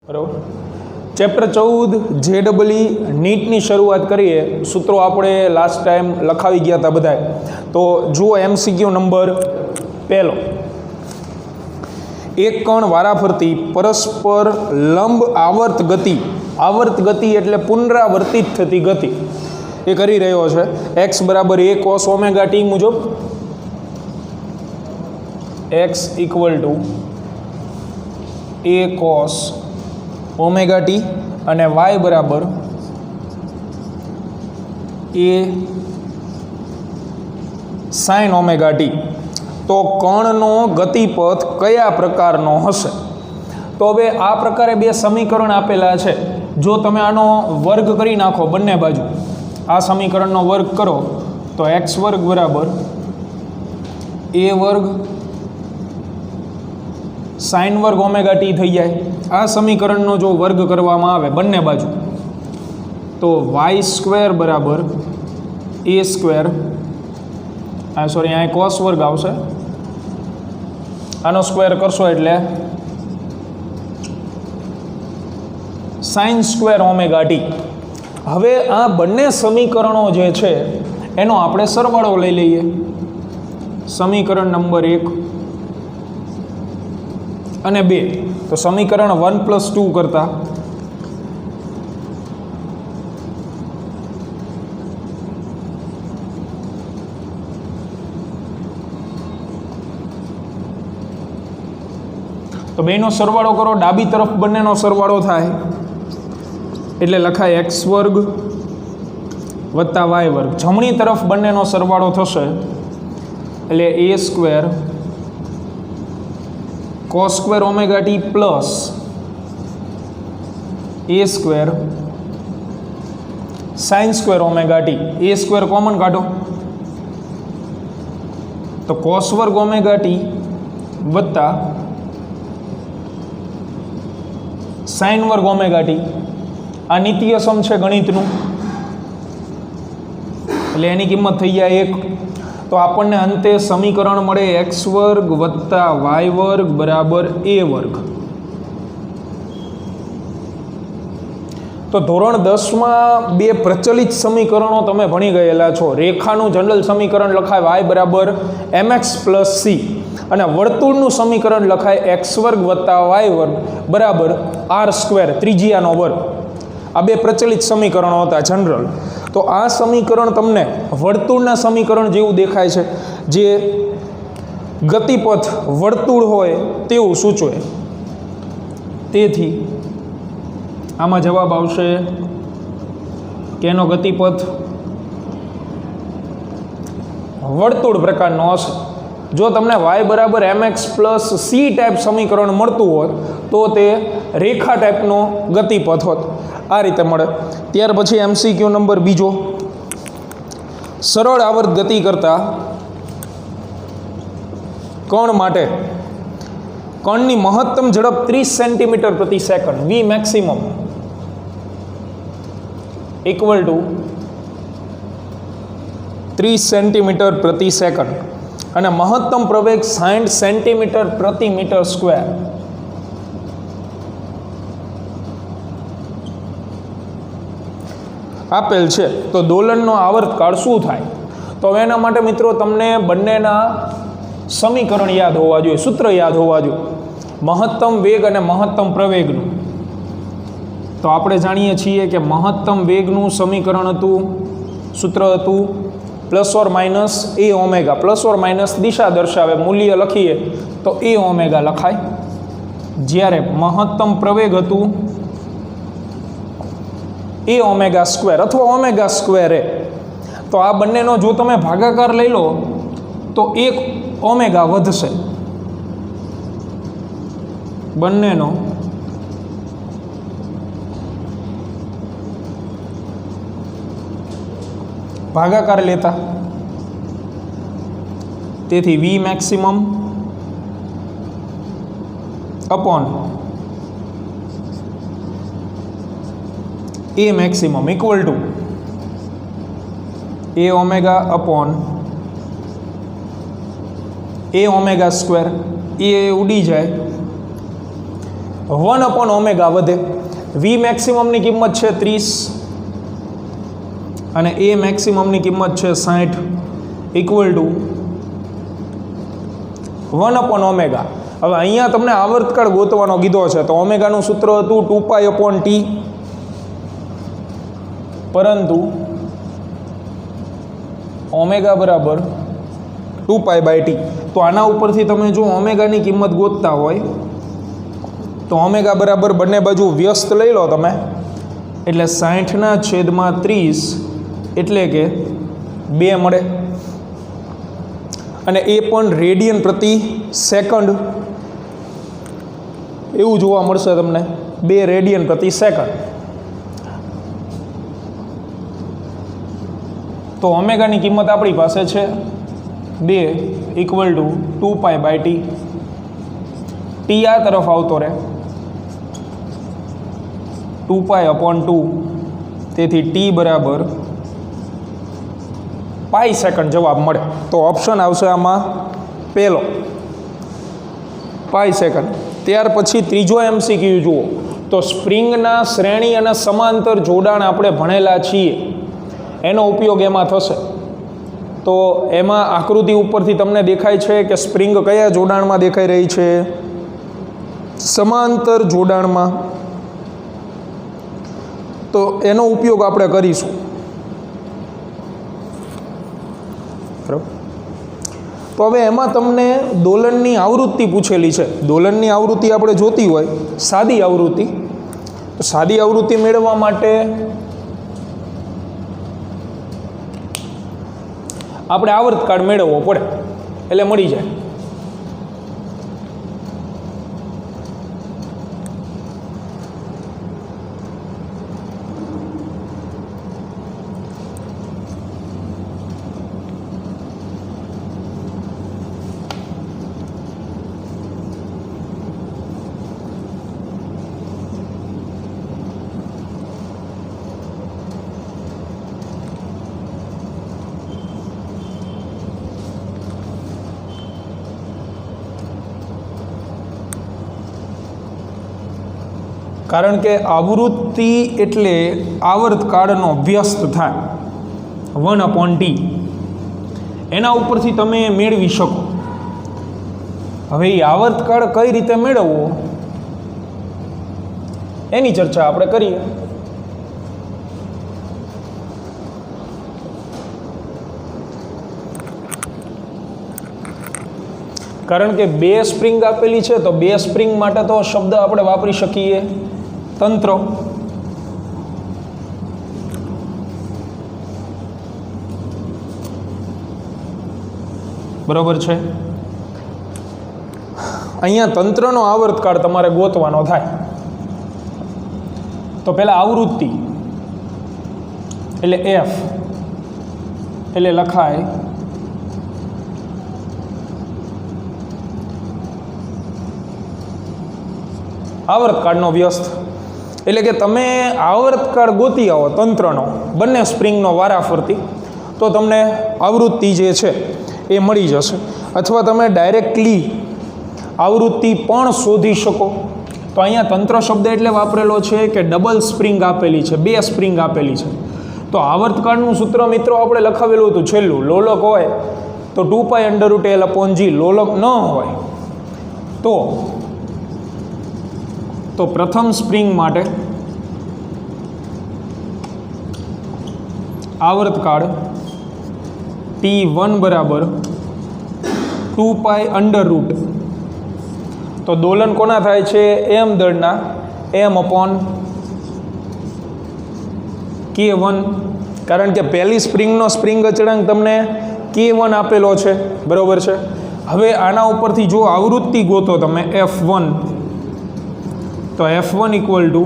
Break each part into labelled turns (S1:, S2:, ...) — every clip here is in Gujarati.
S1: બરાબર. ચેપ્ટર 14 JEE નીટની શરૂઆત કરીએ. સૂત્રો આપણે લાસ્ટ ટાઈમ લખાવી ગયા હતા બધાય. તો જુઓ MCQ નંબર પહેલો. એક કણ વારાફરતી પરસ્પર લંબ આવર્ત ગતિ એટલે પુનરાવર્તિત થતી ગતિ એ કરી રહ્યો છે. x બરાબર a cos ઓમેગા t મુજબ x equal to a cos omega t અને y બરાબર a sin ઓમેગા t. તો કણનો ગતિપથ કયા પ્રકારનો હશે? તો હવે આ પ્રકારે બે સમીકરણ આપેલા છે. જો તમે આનો વર્ગ કરી નાખો બંને બાજુ, આ સમીકરણનો વર્ગ કરો તો x વર્ગ બરાબર a વર્ગ સાઇન વર્ગ ઓમેગા ટી થઈ જાય. આ સમીકરણનો જો વર્ગ કરવામાં આવે બંને બાજુ તો y સ્ક્વેર બરાબર a સ્ક્વેર, સોરી અહીં કોસ વર્ગ આવશે, આનો સ્ક્વેર કરશો એટલે સાઇન સ્ક્વેર ઓમેગા ટી. હવે આ બંને સમીકરણો જે છે એનો આપણે સરવાળો લઈ લઈએ. સમીકરણ નંબર 1 અને 2. તો સમીકરણ 1 + 2 કરતા તો બેનો સરવાળો કરો, ડાબી તરફ બંનેનો સરવાળો થાય એટલે લખાય x વર્ગ વત્તા y વર્ગ. જમણી તરફ બંનેનો સરવાળો થશે એટલે a square cos square omega T plus a square sine square omega T. a square common કાઢો તો cos વર્ગ ઓમેગા ટી વત્તા સાઇન વર્ગ ઓમેગા ટી. આ નિત્ય સમ છે ગણિતનું એટલે એની કિંમત થઈ જાય 1. તો આપણને અંતે સમીકરણ મળે x વર્ગ વત્તા y વર્ગ બરાબર a વર્ગ. તો ધોરણ 10માં બે પ્રચલિત સમીકરણો તમે ભણી ગયેલા છો. રેખાનું જનરલ સમીકરણ લખાય y બરાબર mx + c અને વર્તુળનું સમીકરણ લખાય x વર્ગ વત્તા y વર્ગ બરાબર r સ્ક્વેર, ત્રિજ્યાનો વર્ગ. આ બે પ્રચલિત સમીકરણો હતા જનરલ. તો આ સમીકરણ તમને વર્તુળના સમીકરણ જેવું દેખાય છે, જે ગતિપથ વર્તુળ હોય તેવું સૂચવે. તેથી આમાં જવાબ આવશે કે એનો ગતિપથ વર્તુળ પ્રકારનો હશે. જો તમને y બરાબર mx + c ટાઈપ સમીકરણ મળતું હોત તો તે રેખા ટાઈપનો ગતિપથ હોત. આ રીતે મળે. ત્યાર પછી MCQ નંબર બીજો. સરળ આવર્ત ગતિ કરતા કણ માટે કણની મહત્તમ ઝડપ 30 સેન્ટીમીટર પ્રતિ second v maximum equal two 30 centimetre પ્રતિ સેકન્ડ અને મહત્તમ પ્રવેગ 60 સેન્ટીમીટર પ્રતિ મીટર સ્ક્વેર. આપેલ છે. તો દોલનનો આવર્તકાળ શું થાય? તો હવે એના માટે મિત્રો તમને બંનેના સમીકરણ યાદ હોવા જોઈએ, સૂત્ર યાદ હોવા જોઈએ. મહત્તમ વેગ અને મહત્તમ પ્રવેગનું. તો આપણે જાણીએ છીએ કે મહત્તમ વેગનું સમીકરણ હતું, સૂત્ર હતું ± a ઓમેગા. ± દિશા દર્શાવે, મૂલ્ય લખીએ તો a ઓમેગા લખાય. જ્યારે મહત્તમ પ્રવેગ હતું a ઓમેગા સ્ક્વેર અથવા ઓમેગા સ્ક્વેર a. તો આ બંનેનો જો તમે ભાગાકાર લઈ લો તો 1 ઓમેગા વધશે. બંનેનો ભાગાકાર લેતા, તેથી v maximum upon a maximum equal to a omega upon a omega square. એ ઉડી જાય 1/ω વધે. વી મેક્સિમમની કિંમત છે 30 અને એ મેક્સિમમની કિંમત છે 60 ઇક્વલ ટુ 1/ω. હવે અહીંયા તમને આવર્તકાળ ગોતવાનો કીધો છે તો ઓમેગાનું સૂત્ર હતું 2π/t, પરંતુ ઓમેગા બરાબર 2π/t. તો આના ઉપરથી તમે જો ઓમેગાની કિંમત ગોતતા હોય તો ઓમેગા બરાબર બંને બાજુ વ્યસ્ત લઈ લો તમે, એટલે 60/30 એટલે કે 2 મળે, અને એ પણ રેડિયન પ્રતિ સેકન્ડ એવું જોવા મળશે તમને, 2 રેડિયન પ્રતિ સેકન્ડ. તો ઓમેગાની કિંમત આપણી પાસે છે 2 ઇક્વલ ટુ 2π/t. ટી આ તરફ આવતો રહે 2π/2, તેથી ટી બરાબર પાઈ સેકન્ડ જવાબ મળે. તો ઓપ્શન આવશે આમાં પહેલો, પાઈ સેકન્ડ. ત્યાર પછી ત્રીજો MCQ જુઓ, તો સ્પ્રિંગના શ્રેણી અને સમાંતર જોડાણ આપણે ભણેલા છીએ, એનો ઉપયોગ એમાં થશે. તો એમાં આકૃતિ ઉપરથી તમને દેખાય છે કે સ્પ્રિંગ કયા જોડાણમાં દેખાઈ રહી છે? સમાંતર જોડાણમાં. તો એનો ઉપયોગ આપણે કરીશું. બરાબર. તો હવે એમાં તમને દોલનની આવૃત્તિ પૂછેલી છે. દોલનની આવૃત્તિ આપણે જોતી હોય, સાદી આવૃત્તિ, તો સાદી આવૃત્તિ મેળવવા માટે આપણે આવર્તકાળ મેળવવો પડે, એટલે મળી જાય. કારણ કે આવૃત્તિ એટલે આવર્તકાળનો વ્યસ્ત થાય 1/t, એના ઉપરથી તમે મેળવી શકો. હવે એ આવર્તકાળ કઈ રીતે મેળવવો એની ચર્ચા આપણે કરીએ. કારણ કે 2 સ્પ્રિંગ આપેલી છે, તો 2 સ્પ્રિંગ માટે તો શબ્દ આપણે વાપરી શકીએ તંત્ર. બરોબર છે. અહીંયા તંત્રનો આવર્તકાળ તમારે ગોતવાનો થાય. તો પહેલા આવૃત્તિ એટલે F, એટલે લખાય આવર્તકાળનો વ્યસ્ત. એટલે કે તમે આવર્તકાળ ગોતી આવો તંત્રનો બંને સ્પ્રિંગનો વારાફરતી, તો તમને આવૃત્તિ જે છે એ મળી જશે. અથવા તમે ડાયરેક્ટલી આવૃત્તિ પણ શોધી શકો. તો અહીંયા તંત્ર શબ્દ એટલે વાપરેલો છે કે ડબલ સ્પ્રિંગ આપેલી છે, 2 સ્પ્રિંગ આપેલી છે. તો આવર્તકાળનું સૂત્ર મિત્રો આપણે લખાવેલું હતું છેલ્લું, લોલક હોય તો 2π√L/g, લોલક ન હોય તો પ્રથમ સ્પ્રિંગ માટે આવર્તકાળ T1 બરાબર 2π√. તો દોલન કોના થાય છે? m દળના m/K1, કારણ કે પહેલી સ્પ્રિંગનો સ્પ્રિંગ અચળાંક તમને K1 આપેલો છે. બરોબર છે. હવે આના ઉપરથી જો આવૃત્તિ ગોતો તમે F1, તો F1 ઇક્વલ ટુ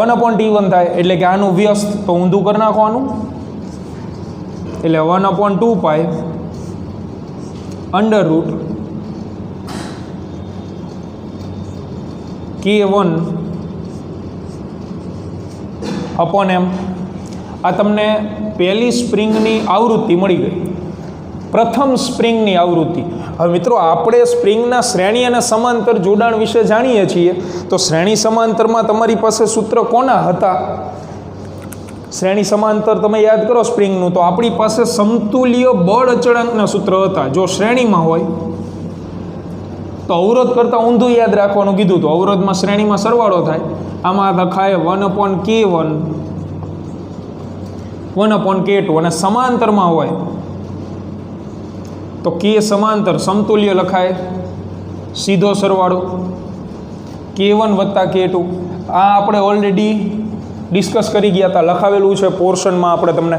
S1: 1/T1 થાય. એટલે કે આનું વ્યસ્ત તો ઊંધું કરી નાખવાનું, એટલે 1/2π √K1 /m. આ તમને પહેલી સ્પ્રિંગની આવૃત્તિ મળી ગઈ, પ્રથમ સ્પ્રિંગની આવૃત્તિ. હવે મિત્રો આપણે સ્પ્રિંગના શ્રેણી અને સમાંતર જોડાણ વિશે જાણીએ છીએ, તો શ્રેણી સમાંતરમાં તમારી પાસે સૂત્ર કોના હતા? શ્રેણી સમાંતર તમે યાદ કરો સ્પ્રિંગનું, તો આપણી પાસે સમતુલ્ય બળ અચળાંકના સૂત્ર હતા. જો શ્રેણીમાં હોય તો અવરોધ કરતાં ઊંધું યાદ રાખવાનું કીધું, તો અવરોધમાં શ્રેણીમાં સરવાળો થાય, આમાં લખાય 1/K1 1/K2, અને સમાંતરમાં હોય તો K સમાંતર સમતુલ્ય લખાય, સીધો સરવાળો K1 + K2. આ આપણે ઓલરેડી ડિસ્કસ કરી ગયા હતા, લખાવેલું છે પોર્શનમાં આપણે તમને.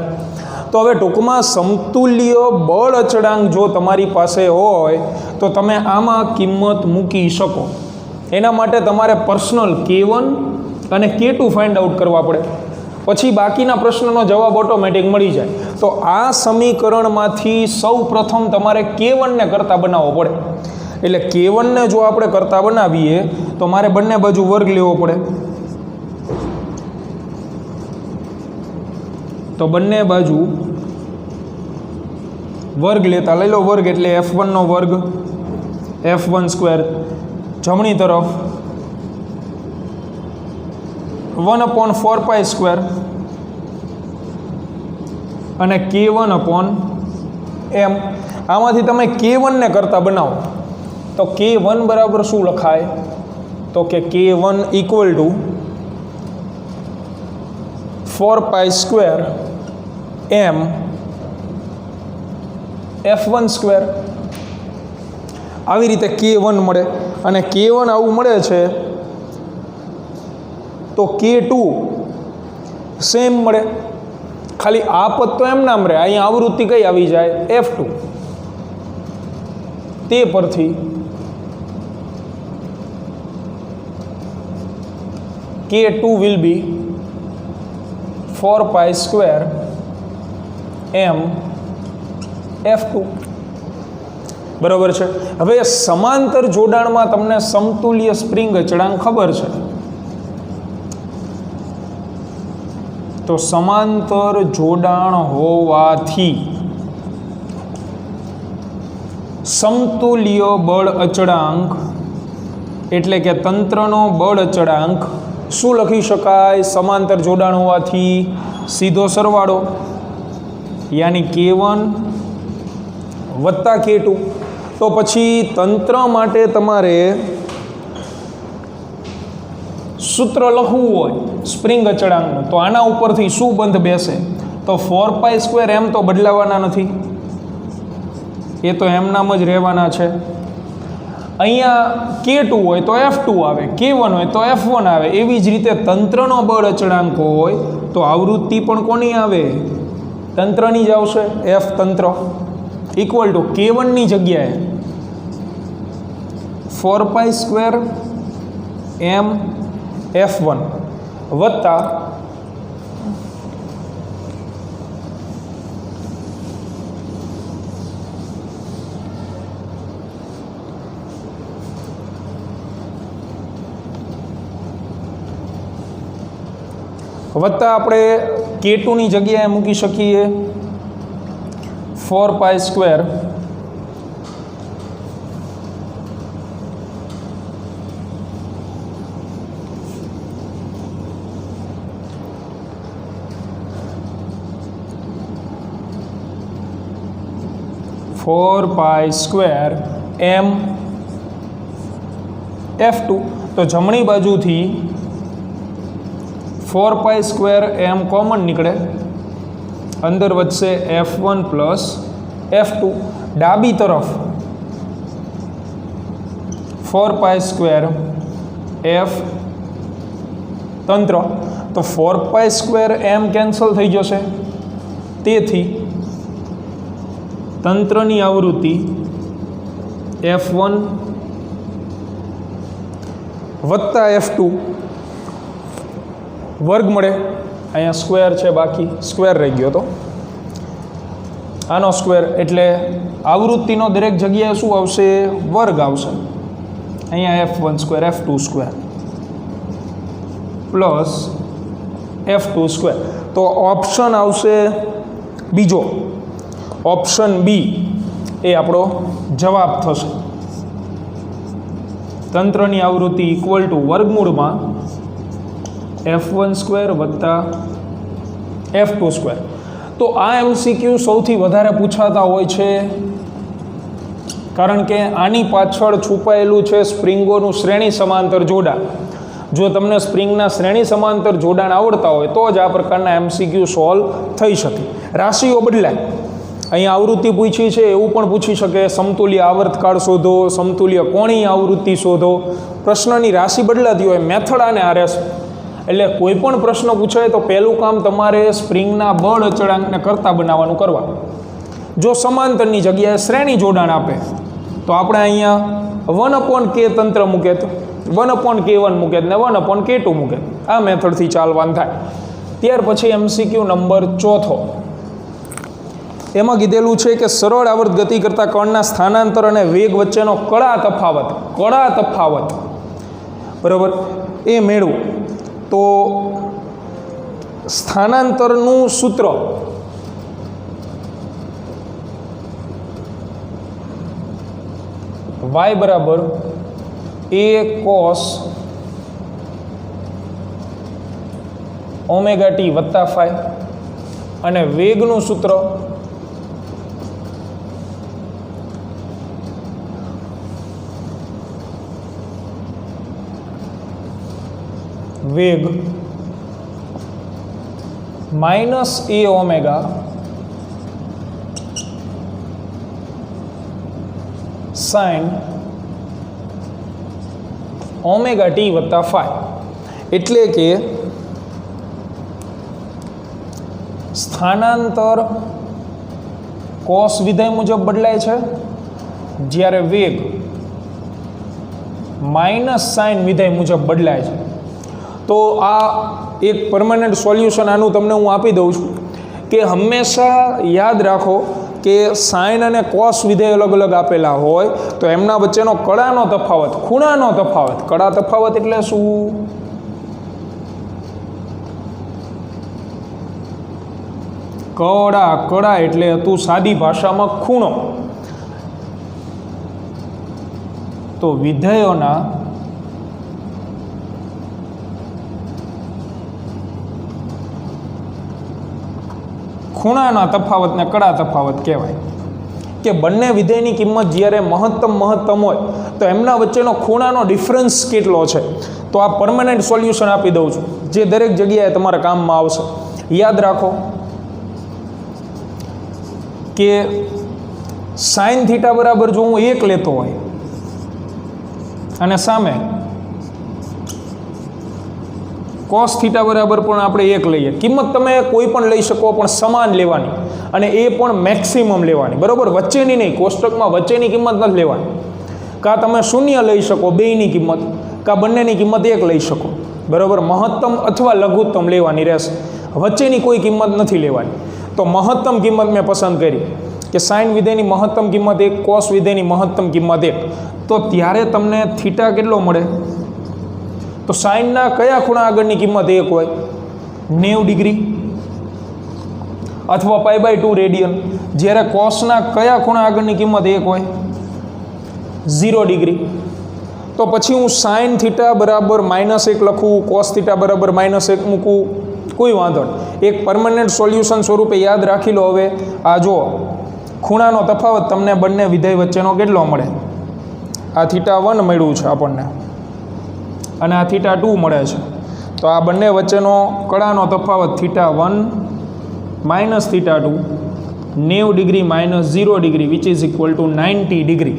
S1: તો હવે ટૂંકમાં સમતુલ્ય બળ અચળાંક જો તમારી પાસે હોય તો તમે આમાં કિંમત મૂકી શકો. એના માટે તમારે પર્સનલ K1 અને K2 ફાઇન્ડ આઉટ કરવા પડે, પછી બાકીના પ્રશ્નનો જવાબ ઓટોમેટિક મળી જાય. તો આ સમીકરણમાંથી સૌ પ્રથમ તમારે K1 ને કરતા બનાવવો પડે. એટલે K1 ને જો આપણે કરતા બનાવીએ તો મારે બંને બાજુ વર્ગ લેવો પડે. તો બંને બાજુ વર્ગ લેતા લઈ લો, વર્ગ એટલે F1 નો વર્ગ F1² જમણી તરફ 1/4π² અને K1/m. આમાંથી તમે K1 ને કરતા બનાવો તો K1 બરાબર શું લખાય? તો કે K1 = 4π² m F1². આવી રીતે K1 મળે, અને K1 આવું મળે છે તો K2 સેમ મળે, ખાલી આ પદ તો એમ નામ રહે, અહીંયા આવૃત્તિ કઈ આવી જાય? F2. તે પરથી K2 will be 4π² m F2. બરાબર છે. હવે સમાંતર જોડાણમાં તમને સમતુલ્ય સ્પ્રિંગ અચળાંક ખબર છે, તો સમાંતર જોડાણ હોવાથી સમતુલ્ય બળ અચળાંક એટલે કે તંત્રનો બળ અચળાંક શું લખી શકાય? સમાંતર જોડાણ હોવાથી સીધો સરવાળો, યાની K1 + K2. તો પછી તંત્ર માટે તમારે સૂત્ર લખવું હોય સ્પ્રિંગ અચળાંકનું, તો આના ઉપરથી શું બંધ બેસે? તો 4π² m તો બદલાવાના નથી, એ તો એમ નામ જ રહેવાના છે. અહીંયા K2 હોય તો F2 આવે, K1 હોય તો F1 આવે. એવી જ રીતે તંત્રનો બળ અચળાંક હોય તો આવૃત્તિ પણ કોની આવે? તંત્રની જ આવશે, F તંત્ર = K1 ની જગ્યાએ 4π² m F1 વત્તા આપણે K2 ની જગ્યાએ મૂકી શકીએ 4π² m F2. તો જમણી બાજુથી 4π² m કોમન નીકળે, અંદર વધશે F1 + F2. ડાબી તરફ 4π² F તંત્ર, તો 4π² m કેન્સલ થઈ જશે, તેથી તંત્રની આવૃત્તિ F1 + F2 વર્ગ મળે. અહીંયા સ્ક્વેર છે, બાકી સ્ક્વેર રહી ગયો, તો આનો સ્ક્વેર એટલે આવૃત્તિનો દરેક જગ્યાએ શું આવશે? વર્ગ આવશે. અહીંયા F1² F2² પ્લસ F2². તો ઓપ્શન આવશે બીજો, ઓપ્શન બી એ આપણો જવાબ થશે. તંત્રની આવૃત્તિ ઇક્વલ ટુ વર્ગમૂળમાં f1² વત્તા f2². તો આ MCQ સૌથી વધારે પૂછાતા હોય છે, કારણ કે આની પાછળ છુપાયેલું છે સ્પ્રિંગોનું શ્રેણી સમાંતર જોડાણ. જો તમને સ્પ્રિંગના શ્રેણી સમાંતર જોડાણ આવડતા હોય તો જ આ પ્રકારના MCQ સોલ્વ થઈ શકે. રાશિઓ બદલાય. અહીં આવૃત્તિ પૂછી છે, એવું પણ પૂછી શકે સમતુલ્ય આવર્તકાળ શોધો, સમતુલ્ય કોણીય આવૃત્તિ શોધો. પ્રશ્નની રાશિ બદલાતી હોય, મેથડ આને આ રહેશે. એટલે કોઈ પણ પ્રશ્ન પૂછાય તો પહેલું કામ તમારે સ્પ્રિંગના બળ અચળાંકને કરતા બનાવવાનું કરવા. જો સમાંતરની જગ્યાએ શ્રેણી જોડાણ આપે તો આપણે અહીંયા 1/k તંત્ર મૂકે, તો 1/k1 મૂકે ને 1/k2 મૂકે. આ મેથડથી ચાલવાનું થાય. ત્યાર પછી MCQ નંબર 4. એમાં કીધેલું છે કે સરળ આવર્ત ગતિ કરતા કણના સ્થાનાંતર અને વેગ વચ્ચેનો કળા તફાવત બરાબર એ મેળવું. તો સ્થાનાંતરનું સૂત્ર y બરાબર a cos ઓમેગા t વત્તા phi અને વેગનું સૂત્ર વેગ minus a omega sine omega t વત્તા phi. એટલે કે સ્થાનાંતર કોસ વિધેય મુજબ બદલાય છે, જ્યારે વેગ માઇનસ સાઇન વિધેય મુજબ બદલાય છે. તો આ એક પરમાનન્ટ સોલ્યુશન આનું તમને હું આપી દઉં છું કે હંમેશા યાદ રાખો કે સાઇન અને કોસ વિધેય અલગ અલગ આપેલા હોય તો એમના વચ્ચેનો કળાનો તફાવત, ખૂણાનો તફાવત. કળા તફાવત એટલે શું? કળા એટલે હતું સાદી ભાષામાં ખૂણો. તો વિધેયોના ખૂણાના તફાવતને કળા તફાવત કહેવાય. કે બંને વિધેયની કિંમત જ્યારે મહત્તમ હોય તો એમના વચ્ચેનો ખૂણાનો ડિફરન્સ કેટલો છે. તો આ પરમેનન્ટ સોલ્યુશન આપી દઉં છું, જે દરેક જગ્યાએ તમારા કામમાં આવશે. યાદ રાખો કે સાઇન થીટા બરાબર જો હું 1 લેતો હોય અને સામે કોસ થીટા બરાબર પણ આપણે 1 લઈએ, કિંમત તમે કોઈ પણ લઈ શકો પણ સમાન લેવાની અને એ પણ મેક્સિમમ લેવાની, બરાબર? વચ્ચેની નહીં, કોષ્ટકમાં વચ્ચેની કિંમત નથી લેવાની. કાં તમે 0 લઈ શકો બેયની કિંમત, કાં બંનેની કિંમત 1 લઈ શકો, બરાબર? મહત્તમ અથવા લઘુત્તમ લેવાની રહેશે, વચ્ચેની કોઈ કિંમત નથી લેવાની. તો મહત્તમ કિંમત મેં પસંદ કરી કે સાઇન વિધેયની મહત્તમ કિંમત 1, કોસ વિધેયની મહત્તમ કિંમત 1. તો ત્યારે તમને થીટા કેટલો મળે? તો સાઇનના કયા ખૂણા આગળની કિંમત 1 હોય? 90 ડિગ્રી અથવા π/2 રેડિયન. જ્યારે કોસના કયા ખૂણા આગળની કિંમત 1 હોય? 0 ડિગ્રી. તો પછી હું સાઇન થીટા બરાબર -1 લખું, કોસ થીટા બરાબર -1 મૂકું, કોઈ વાંધો નહીં. એક પરમનન્ટ સોલ્યુશન સ્વરૂપે યાદ રાખી લો. હવે આ જો ખૂણાનો તફાવત તમને બંને વિધેય વચ્ચેનો કેટલો મળે? આ θ1 મળ્યું છે આપણને અને આ θ2 મળે છે. તો આ બંને વચ્ચેનો કળાનો તફાવત θ1 minus θ2 90 degree minus 0 degree which is equal to 90 degree.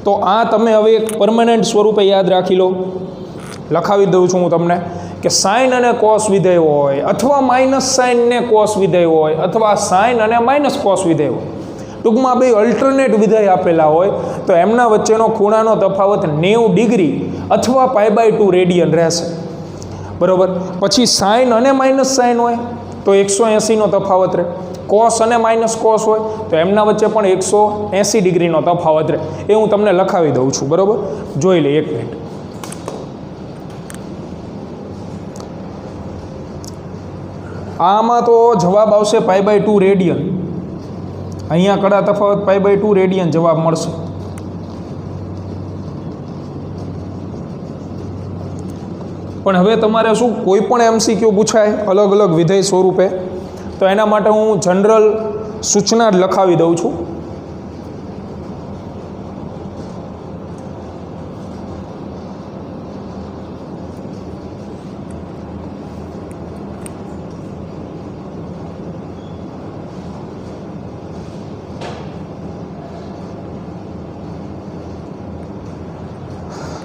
S1: તો આ તમે હવે એક પરમનન્ટ સ્વરૂપે યાદ રાખી લો. લખાવી દઉં છું હું તમને કે સાઇન અને કોસ વિધેય હોય અથવા માઇનસ સાઇન ને કોસ વિધેય હોય અથવા સાઇન અને માઇનસ કોસ વિધેય હોય, ટૂંકમાં બે અલ્ટરનેટ વિધેય આપેલા હોય તો એમના વચ્ચેનો ખૂણાનો તફાવત 90 ડિગ્રી અથવા π/2 રેડિયન રહેશે, બરાબર? પછી સાઇન અને માઇનસ સાઇન હોય તો 180નો તફાવત રહે. કોસ અને માઇનસ કોસ હોય તો એમના વચ્ચે પણ 180 ડિગ્રીનો તફાવત રહે. એ હું તમને લખાવી દઉં છું, બરાબર? જોઈ લે એક મિનિટ. આમાં તો જવાબ આવશે π/2 રેડિયન. અહીંયા કડા તફાવત π/2 રેડિયન જવાબ મળશે. પણ હવે તમારે શું કોઈ પણ MCQ પૂછાય અલગ અલગ વિધેય સ્વરૂપે, તો એના માટે હું જનરલ સૂચના જ લખાવી દઉં છું.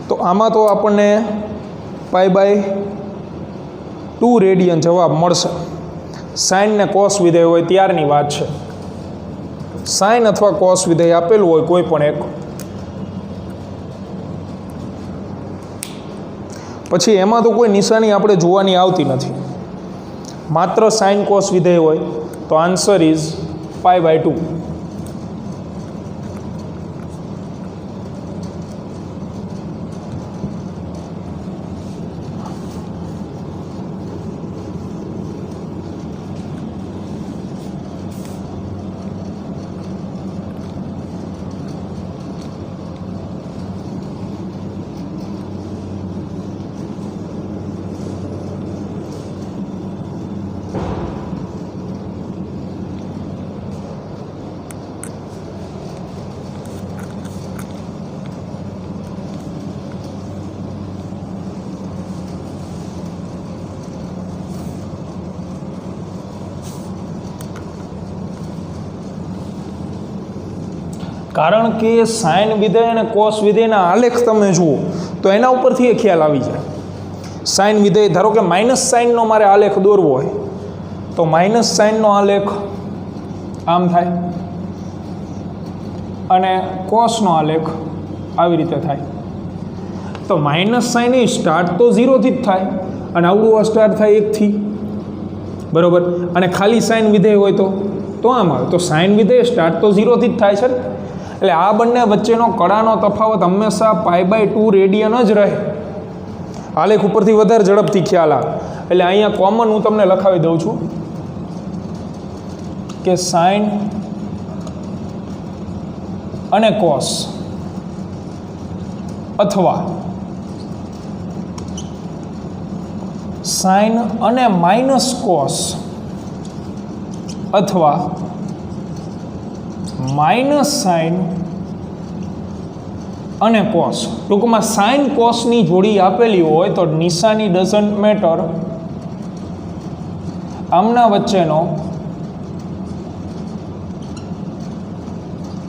S1: તો આમાં તો આપણને π/2 રેડિયન જવાબ મળશે. સાઇન ને કોસ વિધેય હોય ત્યારની વાત છે. સાઇન અથવા કોસ વિધેય આપેલું હોય કોઈ પણ એક, પછી એમાં તો કોઈ નિશાની આપણે જોવાની આવતી નથી, માત્ર સાઇન કોસ વિધેય હોય તો આન્સર ઇઝ π/2. કારણ કે સાઇન વિધેય અને કોસ વિધેયના આલેખ તમે જુઓ તો એના ઉપરથી એ ખ્યાલ આવી જાય. સાઇન વિધેય ધારો કે માઇનસ સાઇનનો મારે આલેખ દોરવો હોય તો માઇનસ સાઇનનો આલેખ આમ થાય અને કોસનો આલેખ આવી રીતે થાય. તો માઇનસ સાઇન એ સ્ટાર્ટ તો 0થી જ થાય અને આવડું આ સ્ટાર્ટ થાય 1થી, બરાબર. અને ખાલી સાઇન વિધેય હોય તો આમ આવે. તો સાઇન વિધેય સ્ટાર્ટ તો 0થી જ થાય છે. એટલે આ બંને વચ્ચેનો કડાનો તફાવત હંમેશા π/2 રેડિયન જ રહે. આલેખ ઉપરથી વધારે ઝડપથી ખ્યાલ આવે. એટલે અહીંયા કોમન હું તમને લખાવી દઉં છું કે સાઇન અને કોસ અથવા સાઇન અને માઇનસ કોસ અથવા માઇનસ સાઇન અને કોસ, ટૂંકમાં સાઇન કોસની જોડી આપેલી હોય તો નિશાની ડઝન્ટ મેટર, આમના વચ્ચેનો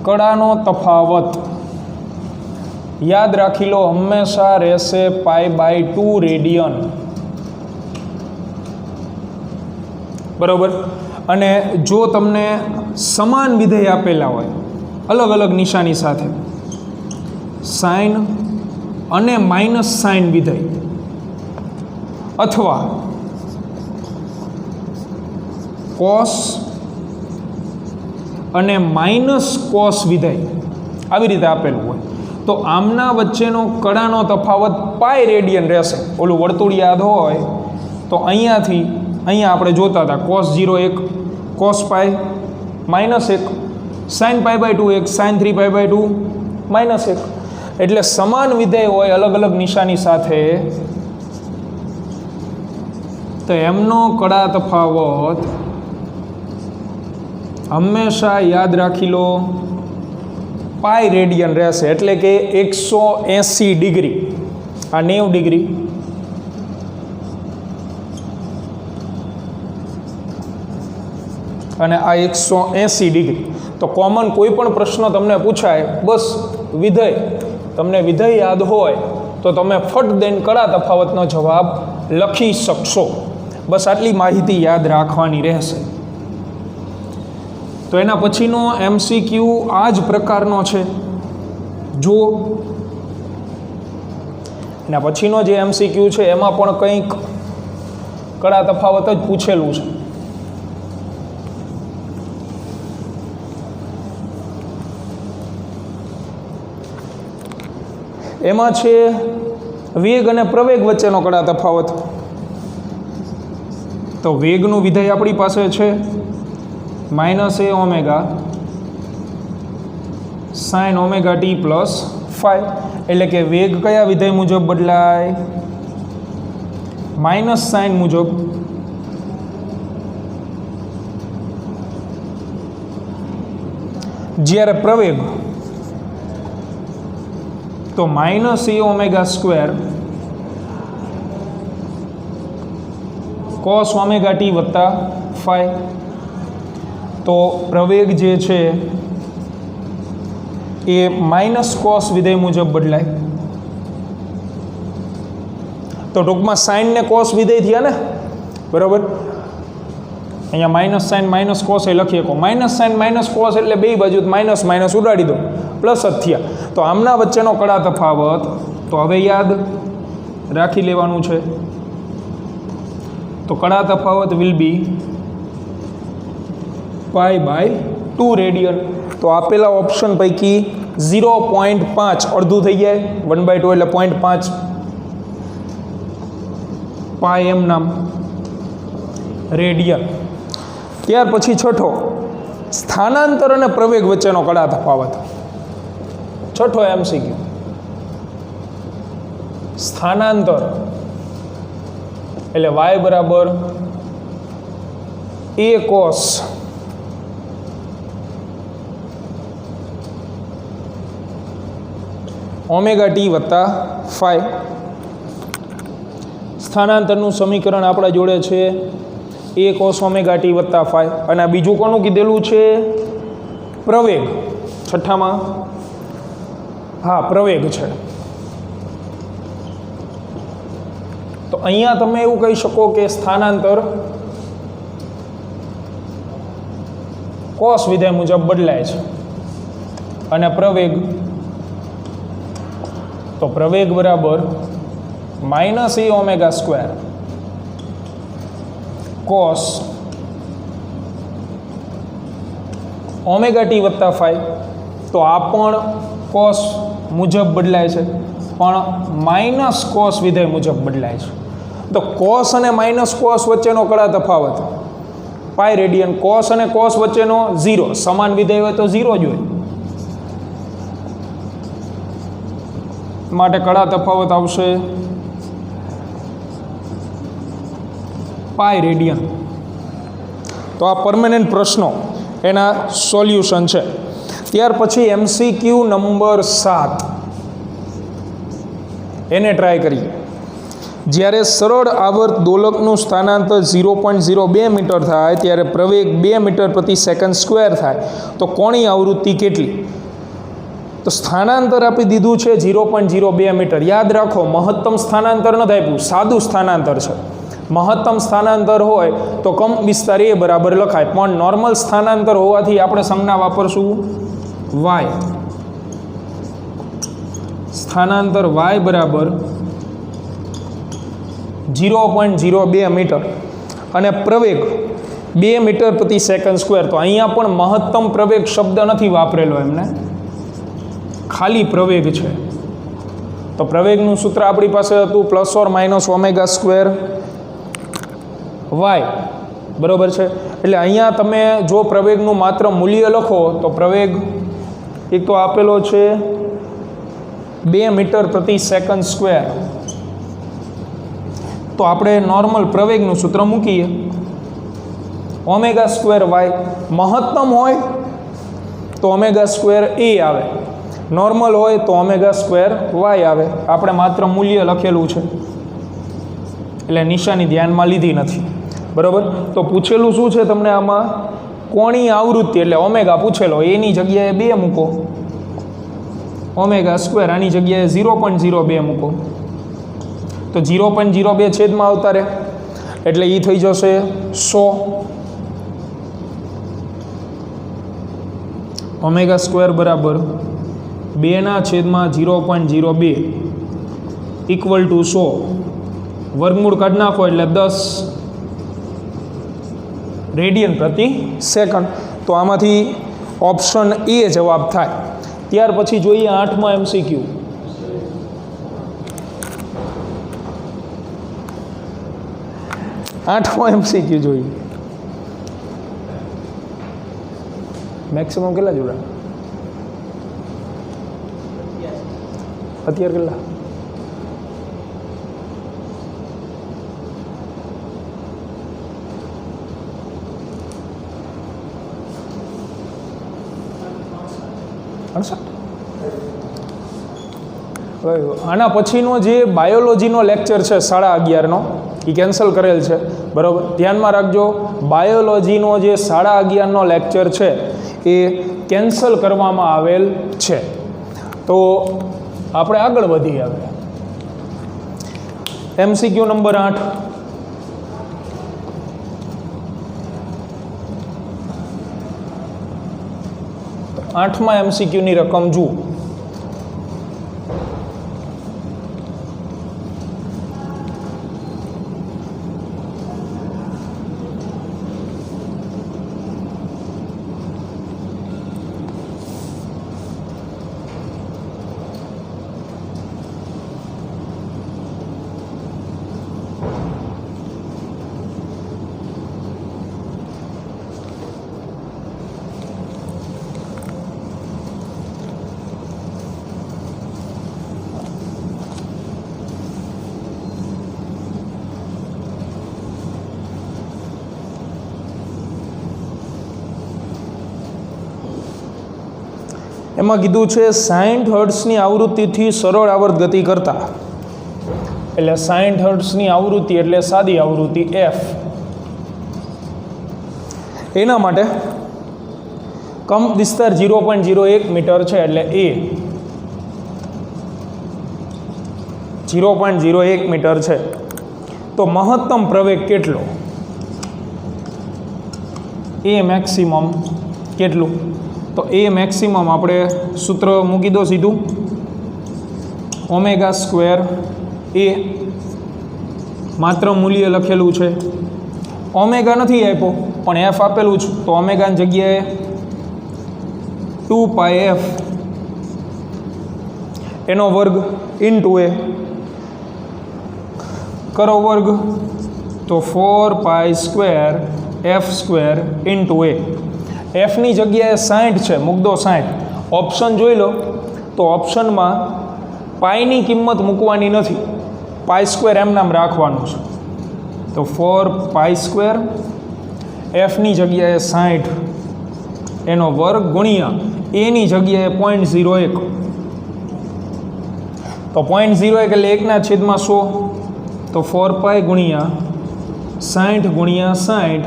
S1: કડાનો તફાવત યાદ રાખી લો હંમેશા રહેશે π/2 રેડિયન, બરાબર. અને જો તમને સમાન વિધેય આપેલા હોય અલગ અલગ નિશાની સાથે, સાઇન અને માઇનસ સાઇન વિધેય અથવા કોસ અને માઇનસ કોસ વિધેય આવી રીતે આપેલું હોય તો આમના વચ્ચેનો કડાનો તફાવત π રેડિયન રહેશે. ઓલું વર્તુળ યાદ હોય તો અહીંયાથી અહીંયા આપણે જોતા હતા cos 0 1, cos π -1, sin π/2 1, sin 3π/2 -1. એટલે સમાન વિધેય હોય અલગ અલગ નિશાની સાથે તો એમનો કડા તફાવત હંમેશા યાદ રાખી લો π રેડિયન રહેશે. એટલે કે 180 ડિગ્રી, આ 90 ડિગ્રી અને આ 180 ડિગ્રી. તો કોમન કોઈ પણ પ્રશ્ન તમને પૂછાય, બસ વિધેય તમને વિધેય યાદ હોય તો તમે ફટ દઈને કડા તફાવતનો જવાબ લખી શકશો. બસ આટલી માહિતી યાદ રાખવાની રહેશે. તો એના પછીનો MCQ આ જ પ્રકારનો છે. જો એના પછીનો જે MCQ છે એમાં પણ કંઈક કડા તફાવત જ પૂછેલું છે. એમાં છે વેગ અને પ્રવેગ વચ્ચેનો કડા તફાવત. તો વેગનું વિધેય આપણી પાસે છે -a omega sin omega T plus 5, એટલે કે વેગ કયા વિધેય મુજબ બદલાય? માઇનસ સાઇન મુજબ. જ્યારે પ્રવેગ તો minus a omega square cos omega t વત્તા 5, તો પ્રવેગ જે છે એ માઇનસ કોસ વિધેય મુજબ બદલાય. તો ટૂંકમાં સાઇન ને કોસ વિધેય થયા ને, બરાબર. અહીંયા માઇનસ સાઇન માઇનસ કોસ એ લખી શકો. માઇનસ સાઇન માઇનસ કોસ એટલે બે બાજુ માઇનસ માઇનસ ઉડાડી દો, પ્લસ જ થયા. તો આમના વચ્ચેનો કડા તફાવત તો હવે યાદ રાખી લેવાનું છે. તો કડા તફાવત વિલ બી π/2 રેડિયન. તો આપેલા ઓપ્શન પૈકી 0.5 અડધું થઈ જાય, 1/2 એટલે 0.5 પાય એમ નામ રેડિયન. ત્યાર પછી છઠ્ઠો, સ્થાનાંતર અને પ્રવેગ વચ્ચેનો કડા તફાવત. છઠ્ઠો MCQ, સ્થાનાંતર એટલે y બરાબર a cos ઓમેગા ટી વત્તા 5. સ્થાનાંતરનું સમીકરણ આપણા જોડે છે a cos ઓમેગા ટી વત્તા 5. અને આ બીજું કોનું કીધેલું છે? પ્રવેગ. છઠ્ઠામાં હા પ્રવેગ છે. તો અહીંયા તમે એવું કહી શકો કે સ્થાનાંતર કોસ વિધેય મુજબ બદલાય છે અને પ્રવેગ તો પ્રવેગ બરાબર minus a omega square cos omega t વત્તા 5. તો આ પણ કોસ મુજબ બદલાય છે, પણ માઇનસ કોસ વિધેય મુજબ બદલાય છે. તો કોસ અને માઇનસ કોસ વચ્ચેનો કડા તફાવત પાય રેડિયન. કોસ અને કોસ વચ્ચેનો 0, સમાન વિધેય હોય તો 0 જ હોય. માટે કડા તફાવત આવશે પાય રેડિયન. તો આ પરમેનન્ટ પ્રશ્નો એના સોલ્યુશન છે. ત્યાર પછી MCQ નંબર 7 એને ટ્રાય કરીએ. જ્યારે સરળ આવર્ત દોલકનું સ્થાનાંતર 0.02 મીટર થાય ત્યારે પ્રવેગ 2 મીટર પ્રતિ સેકન્ડ સ્ક્વેર થાય, તો કોની આવૃત્તિ કેટલી? તો સ્થાનાંતર આપી દીધું છે 0.02 મીટર. યાદ રાખો, મહત્તમ સ્થાનાંતર નથી આપ્યું, સાદું સ્થાનાંતર છે. મહત્તમ સ્થાનાંતર હોય તો કમ વિસ્તાર એ બરાબર લખાય, પણ નોર્મલ સ્થાનાંતર હોવાથી આપણે સંજ્ઞા વાપરશું y. સ્થાનાંતર y બરાબર 0.02 મીટર અને પ્રવેગ 2 મીટર પ્રતિ સેકન્ડ સ્ક્વેર. તો અહીંયા પણ મહત્તમ પ્રવેગ શબ્દ નથી વાપરેલો એમને, ખાલી પ્રવેગ છે. તો પ્રવેગનું સૂત્ર આપણી પાસે હતું plus or minus omega square y, બરાબર છે. એટલે અહીંયા તમે જો પ્રવેગનું માત્ર મૂલ્ય લખો તો પ્રવેગ એક તો આપેલો છે 2 મીટર પ્રતિ સેકન્ડ સ્ક્વેર. તો આપણે નોર્મલ પ્રવેગનું સૂત્ર મૂકીએ, ઓમેગા સ્ક્વેર y. મહત્તમ હોય તો ઓમેગા સ્ક્વેર a આવે, નોર્મલ હોય તો ઓમેગા સ્ક્વેર y આવે. આપણે માત્ર મૂલ્ય લખેલું છે એટલે નિશાની ધ્યાનમાં લીધી નથી, બરાબર. તો પૂછેલું શું છે તમને આમાં? કોણી આવૃત્તિ, એટલે ઓમેગા પૂછેલો, એની જગ્યાએ 2 મૂકો, ઓમેગા સ્ક્વેર આની જગ્યાએ 0.02 મૂકો. તો 0.02 છેદમાં આવતા રહે એટલે એ થઈ જશે 100. ઓમેગા સ્ક્વેર બરાબર 2/0.02 ઇક્વલ ટુ 100. વર્ગમૂળ કાઢી નાખો એટલે 10 રેડિયન પ્રતિ સેકન્ડ. તો આમાંથી ઓપ્શન એ જવાબ થાય. ત્યાર પછી જોઈએ 8મા MCQ. 8મો MCQ જોઈએ. મેક્સિમમ કેટલા જોડા? અત્યારે કેટલા? આના પછીનો જે બાયોલોજીનો લેક્ચર છે 11:30નો એ કેન્સલ કરેલ છે, બરાબર? ધ્યાનમાં રાખજો, બાયોલોજીનો જે 11:30નો લેક્ચર છે એ કેન્સલ કરવામાં આવેલ છે. તો આપણે આગળ વધીએ. હવે MCQ નંબર 8. આઠમા MCQની રકમ જુઓ. એમાં કીધું છે 60 હર્ટ્ઝની આવૃત્તિથી સરળ આવર્ત ગતિ કરતા, એટલે 60 હર્ટ્ઝની આવૃત્તિ એટલે સાદી આવૃત્તિ F, એના માટે કંપ વિસ્તાર 0.01 મીટર છે, એટલે A 0.01 મીટર છે. તો મહત્તમ પ્રવેગ કેટલો? A મેક્સિમમ કેટલું? તો A મેક્સિમમ આપણે સૂત્ર મૂકી દો સીધું, ઓમેગા સ્ક્વેર A, માત્ર મૂલ્ય લખેલું છે, ઓમેગા નથી આપ્યો પણ F આપેલું છે, તો ઓમેગાની જગ્યાએ 2πf એનો વર્ગ ઇન્ટુ A કરો વર્ગ, તો 4π² F સ્ક્વેર ઇન્ટુ A. એફની જગ્યાએ 60 છે, મૂકદો 60. ઓપ્શન જોઈ લો તો ઓપ્શનમાં પાઈની કિંમત મૂકવાની નથી, π² એમ નામ રાખવાનું છે. તો 4π², એફની જગ્યાએ 60 એનો વર્ગ ગુણ્યા એની જગ્યાએ 0.01. તો 0.01 એટલે 1/100. તો 4π ગુણ્યા 60 ગુણ્યા 60,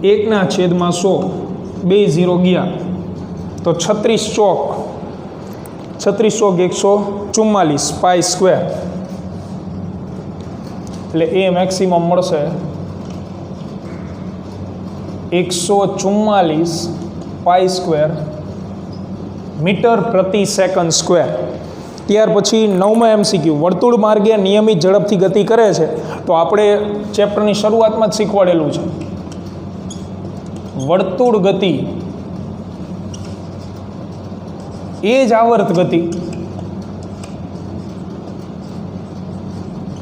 S1: 1/100, 2 0 ગયા, તો 36 ચોક 144 π², એટલે એ મેક્સિમમ મળશે 144 π² મીટર પ્રતિ સેકન્ડ સ્ક્વેર. ત્યાર પછી 9મા MCQ, વર્તુળ માર્ગે નિયમિત ઝડપથી ગતિ કરે છે. તો આપણે ચેપ્ટરની શરૂઆતમાં જ શીખવાડેલું છે, વર્તુળ ગતિ એ જ આવર્ત ગતિ,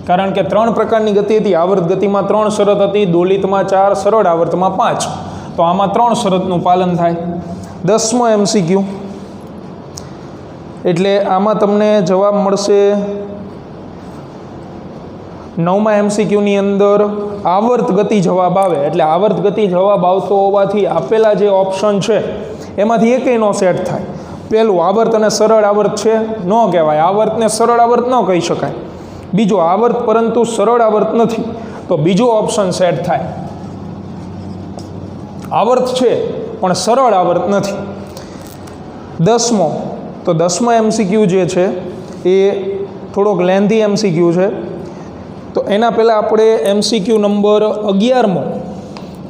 S1: કારણ કે 3 પ્રકારની ગતિ હતી. આવર્ત ગતિમાં 3 શરત હતી, દોલિતમાં 4, સરળ આવર્તમાં 5. તો આમાં 3 શરતનું પાલન થાય. 10મો MCQ, એટલે આમાં તમને જવાબ મળશે 9મા MCQની અંદર આવર્ત ગતિ જવાબ આવે. એટલે આવર્ત ગતિ જવાબ આવતો હોવાથી આપેલા જે ઓપ્શન છે એમાંથી એકેય નો સેટ થાય. પહેલું આવર્ત અને સરળ આવર્ત છે, ન કહેવાય, આવર્તને સરળ આવર્ત ન કહી શકાય. બીજો આવર્ત પરંતુ સરળ આવર્ત નથી, તો બીજો ઓપ્શન સેટ થાય. આવર્ત છે પણ સરળ આવર્ત નથી. 10મો, તો 10મા MCQ જે છે એ થોડોક લેન્ધી MCQ છે. તો એના પહેલાં આપણે MCQ નંબર 11મો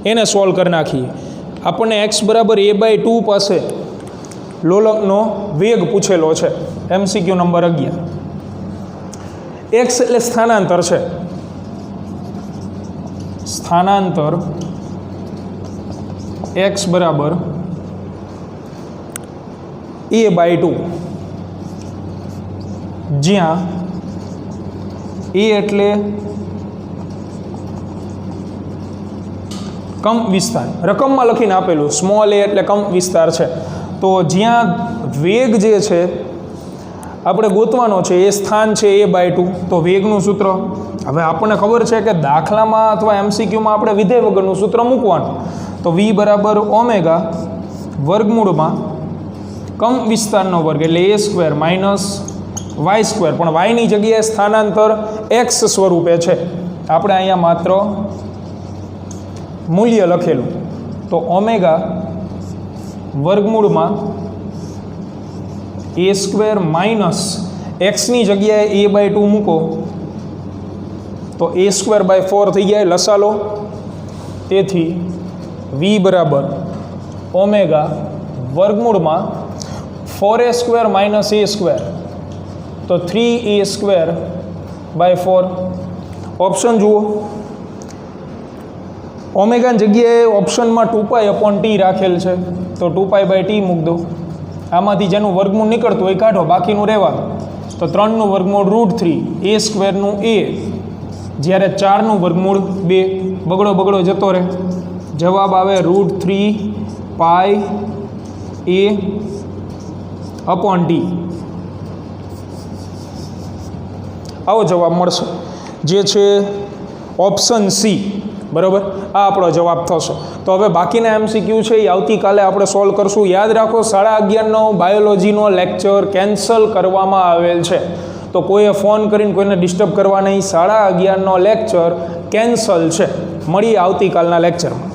S1: એને સોલ્વ કરી નાખીએ. આપણને x બરાબર a/2 પાસે લોલકનો વેગ પૂછેલો છે. MCQ number 11. x એટલે સ્થાનાંતર છે, સ્થાનાંતર x બરાબર a/2, જ્યાં a એટલે કંપ વિસ્તાર, રકમમાં લખીને આપેલું, સ્મોલ a એટલે કંપ વિસ્તાર છે. તો જ્યાં વેગ જે છે આપણે ગોતવાનો છે એ સ્થાન છે a/2, તો વેગનું સૂત્ર હવે આપણને ખબર છે કે દાખલામાં અથવા MCQમાં આપણે વિધેય વગરનું સૂત્ર મૂકવાનું, તો v બરાબર ઓમેગા વર્ગમૂળમાં કમ વિસ્તારનો વર્ગ એટલે a² માઇનસ y², પણ yની જગ્યાએ સ્થાનાંતર x સ્વરૂપે છે, આપણે અહીંયા માત્ર મૂલ્ય લખેલું, તો ઓમેગા વર્ગમૂળમાં a² માઇનસ એક્સની જગ્યાએ a/2 મૂકો તો a²/4 થઈ જાય લસા લો, તેથી v બરાબર ઓમેગા વર્ગમૂળમાં 4a² માઇનસ a², તો 3a²/4. ઓપ્શન જુઓ, ઓમેગાની જગ્યાએ ઓપ્શનમાં 2π/t રાખેલ છે, તો 2π/t મૂક દો, આમાંથી જેનું વર્ગમૂળ નીકળતું હોય કાઢો, બાકીનું રહેવાનું, તો 3નું વર્ગમૂળ √3, a²નું a, જ્યારે 4નું વર્ગમૂળ 2, બગડો જતો રહે, જવાબ આવે √3πa/t. આવો જવાબ મળશે, જે છે ઓપ્શન સી. બરાબર, આ આપણો જવાબ થશે. તો હવે બાકીના MCQ છે એ આવતીકાલે આપણે સોલ્વ કરશું. યાદ રાખો 11:30નો બાયોલોજીનો લેક્ચર કેન્સલ કરવામાં આવેલ છે, તો કોઈએ ફોન કરીને કોઈને ડિસ્ટર્બ કરવા નહીં. 11:30નો લેક્ચર કેન્સલ છે. મળીએ આવતીકાલના લેક્ચરમાં.